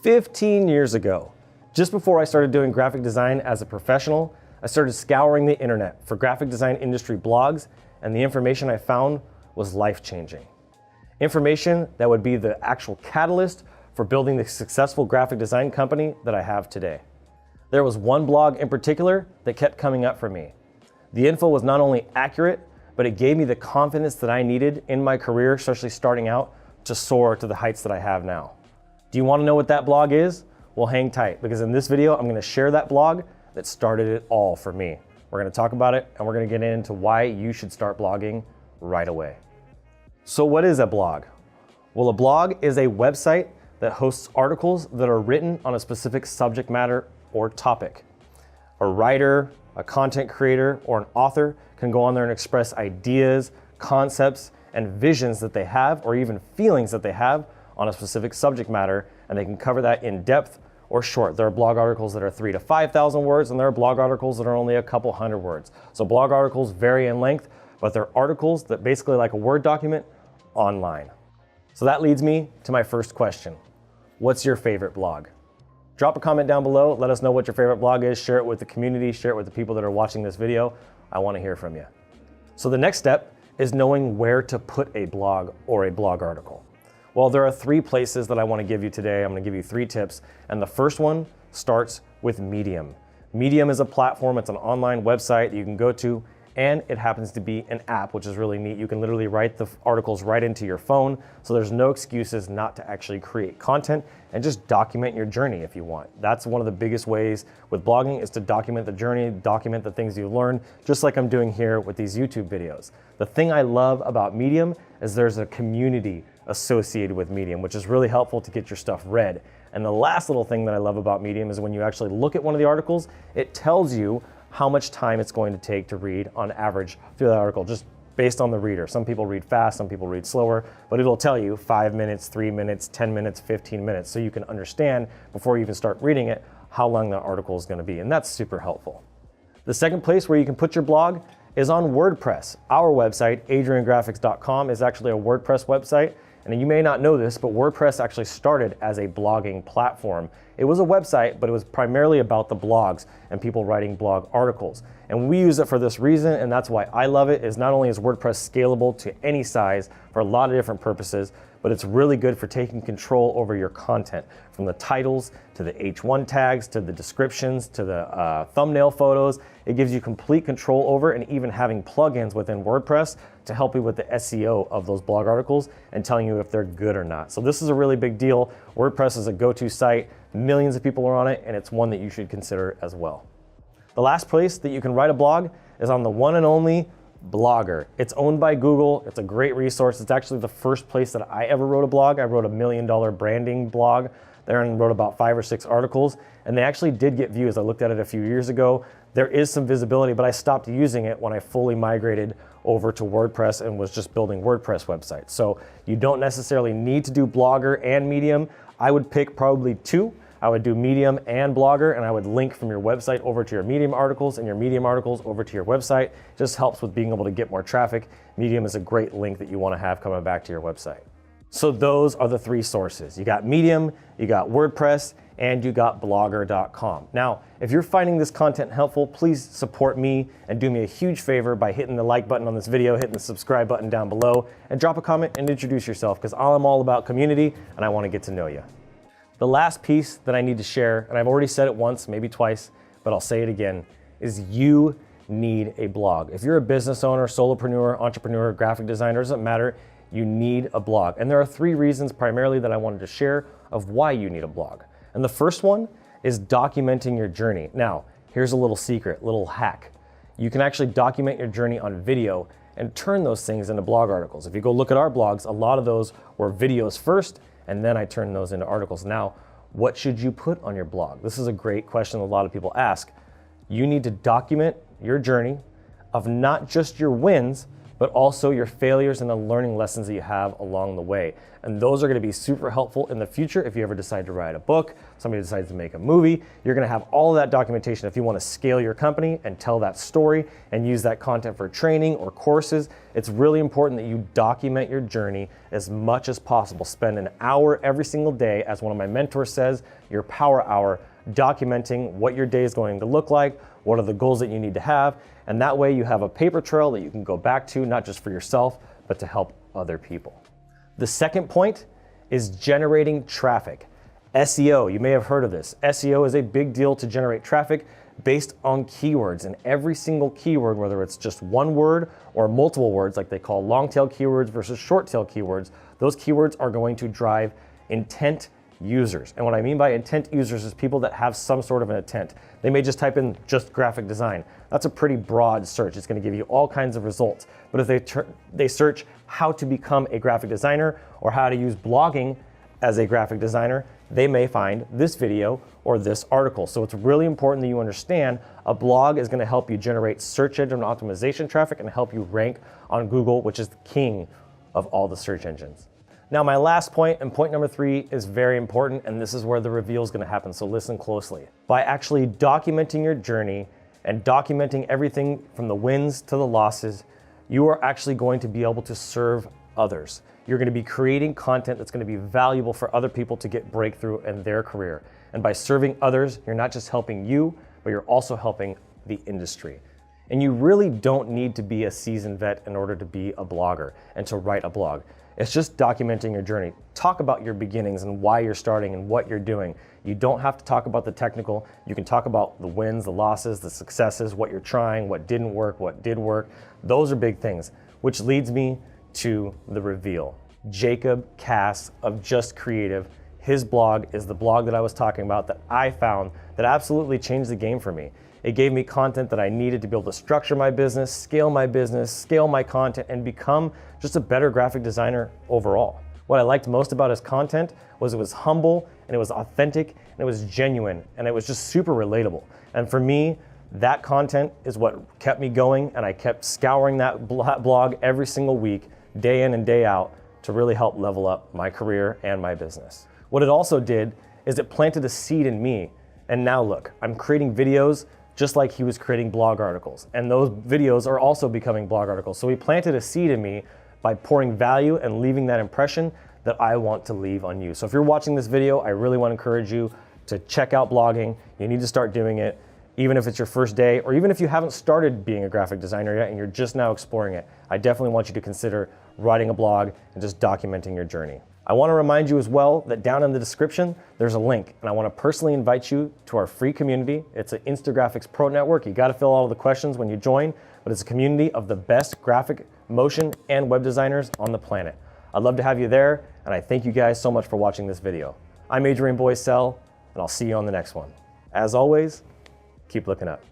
15 years ago, just before I started doing graphic design as a professional, I started scouring the internet for graphic design industry blogs, and the information I found was life-changing. Information that would be the actual catalyst for building the successful graphic design company that I have today. There was one blog in particular that kept coming up for me. The info was not only accurate, but it gave me the confidence that I needed in my career, especially starting out, to soar to the heights that I have now. Do you want to know what that blog is? Well, hang tight, because in this video, I'm going to share that blog that started it all for me. We're going to talk about it, and we're going to get into why you should start blogging right away. So what is a blog? Well, a blog is a website that hosts articles that are written on a specific subject matter or topic. A writer, a content creator, or an author can go on there and express ideas, concepts, and visions that they have, or even feelings that they have on a specific subject matter, and they can cover that in depth or short. There are blog articles that are 3,000 to 5,000 words, and there are blog articles that are only a couple hundred words. So blog articles vary in length, but they're articles that basically like a Word document online. So that leads me to my first question. What's your favorite blog? Drop a comment down below. Let us know what your favorite blog is. Share it with the community. Share it with the people that are watching this video. I want to hear from you. So the next step is knowing where to put a blog or a blog article. Well, there are 3 places that I want to give you today. I'm going to give you 3 tips. And the first one starts with Medium. Medium is a platform. It's an online website that you can go to, and it happens to be an app, which is really neat. You can literally write the articles right into your phone, so there's no excuses not to actually create content and just document your journey if you want. That's one of the biggest ways with blogging, is to document the journey, document the things you learn, just like I'm doing here with these YouTube videos. The thing I love about Medium is there's a community associated with Medium, which is really helpful to get your stuff read. And the last little thing that I love about Medium is when you actually look at one of the articles, it tells you how much time it's going to take to read on average through that article, just based on the reader. Some people read fast, some people read slower, but it'll tell you 5 minutes, 3 minutes, 10 minutes, 15 minutes, so you can understand before you even start reading it how long that article is going to be, and that's super helpful. The second place where you can put your blog is on WordPress. Our website, adriangraphics.com, is actually a WordPress website. And you may not know this, but WordPress actually started as a blogging platform. It was a website, but it was primarily about the blogs and people writing blog articles. And we use it for this reason, and that's why I love it, is not only is WordPress scalable to any size for a lot of different purposes, but it's really good for taking control over your content, from the titles to the H1 tags, to the descriptions, to the thumbnail photos. It gives you complete control over, and even having plugins within WordPress to help you with the SEO of those blog articles and telling you if they're good or not. So this is a really big deal. WordPress is a go-to site. Millions of people are on it, and it's one that you should consider as well. The last place that you can write a blog is on the one and only Blogger. It's owned by Google. It's a great resource. It's actually the first place that I ever wrote a blog. I wrote a $1 million branding blog there and wrote about 5 or 6 articles, and they actually did get views. I looked at it a few years ago. There is some visibility, but I stopped using it when I fully migrated over to WordPress and was just building WordPress websites. So you don't necessarily need to do Blogger and Medium. I would pick probably 2. I would do Medium and Blogger, and I would link from your website over to your Medium articles and your Medium articles over to your website. It just helps with being able to get more traffic. Medium is a great link that you want to have coming back to your website. So those are the 3 sources. You got Medium, you got WordPress, and you got blogger.com. Now, if you're finding this content helpful, please support me and do me a huge favor by hitting the like button on this video, hitting the subscribe button down below, and drop a comment and introduce yourself, because I'm all about community and I want to get to know you. The last piece that I need to share, and I've already said it once, maybe twice, but I'll say it again, is you need a blog. If you're a business owner, solopreneur, entrepreneur, graphic designer, doesn't matter, you need a blog. And there are 3 reasons primarily that I wanted to share of why you need a blog. And the first one is documenting your journey. Now, here's a little secret, little hack. You can actually document your journey on video and turn those things into blog articles. If you go look at our blogs, a lot of those were videos first, and then I turned those into articles. Now, what should you put on your blog? This is a great question that a lot of people ask. You need to document your journey of not just your wins, but also your failures and the learning lessons that you have along the way. And those are going to be super helpful in the future if you ever decide to write a book, somebody decides to make a movie. You're going to have all of that documentation if you want to scale your company and tell that story and use that content for training or courses. It's really important that you document your journey as much as possible. Spend an hour every single day, as one of my mentors says, your power hour, documenting what your day is going to look like, what are the goals that you need to have, and that way you have a paper trail that you can go back to, not just for yourself, but to help other people. The second point is generating traffic. SEO, you may have heard of this. SEO is a big deal to generate traffic based on keywords, and every single keyword, whether it's just one word or multiple words, like they call long tail keywords versus short tail keywords, those keywords are going to drive intent users. And what I mean by intent users is people that have some sort of an intent. They may just type in just graphic design. That's a pretty broad search. It's going to give you all kinds of results. But if they search how to become a graphic designer or how to use blogging as a graphic designer, they may find this video or this article. So it's really important that you understand a blog is going to help you generate search engine optimization traffic and help you rank on Google, which is the king of all the search engines. Now, my last point, and point number 3, is very important, and this is where the reveal is going to happen, so listen closely. By actually documenting your journey and documenting everything from the wins to the losses, you are actually going to be able to serve others. You're going to be creating content that's going to be valuable for other people to get breakthrough in their career. And by serving others, you're not just helping you, but you're also helping the industry. And you really don't need to be a seasoned vet in order to be a blogger and to write a blog. It's just documenting your journey. Talk about your beginnings and why you're starting and what you're doing. You don't have to talk about the technical. You can talk about the wins, the losses, the successes, what you're trying, what didn't work, what did work. Those are big things, which leads me to the reveal. Jacob Cass of Just Creative, his blog is the blog that I was talking about that I found that absolutely changed the game for me. It gave me content that I needed to be able to structure my business, scale my content, and become just a better graphic designer overall. What I liked most about his content was it was humble, and it was authentic, and it was genuine, and it was just super relatable. And for me, that content is what kept me going, and I kept scouring that blog every single week, day in and day out, to really help level up my career and my business. What it also did is it planted a seed in me, and now look, I'm creating videos just like he was creating blog articles. And those videos are also becoming blog articles. So he planted a seed in me by pouring value and leaving that impression that I want to leave on you. So if you're watching this video, I really want to encourage you to check out blogging. You need to start doing it, even if it's your first day, or even if you haven't started being a graphic designer yet and you're just now exploring it. I definitely want you to consider writing a blog and just documenting your journey. I want to remind you as well that down in the description, there's a link, and I want to personally invite you to our free community. It's an Instagraphics Pro Network. You got to fill all of the questions when you join, but it's a community of the best graphic, motion, and web designers on the planet. I'd love to have you there, and I thank you guys so much for watching this video. I'm Adrian Boycell, and I'll see you on the next one. As always, keep looking up.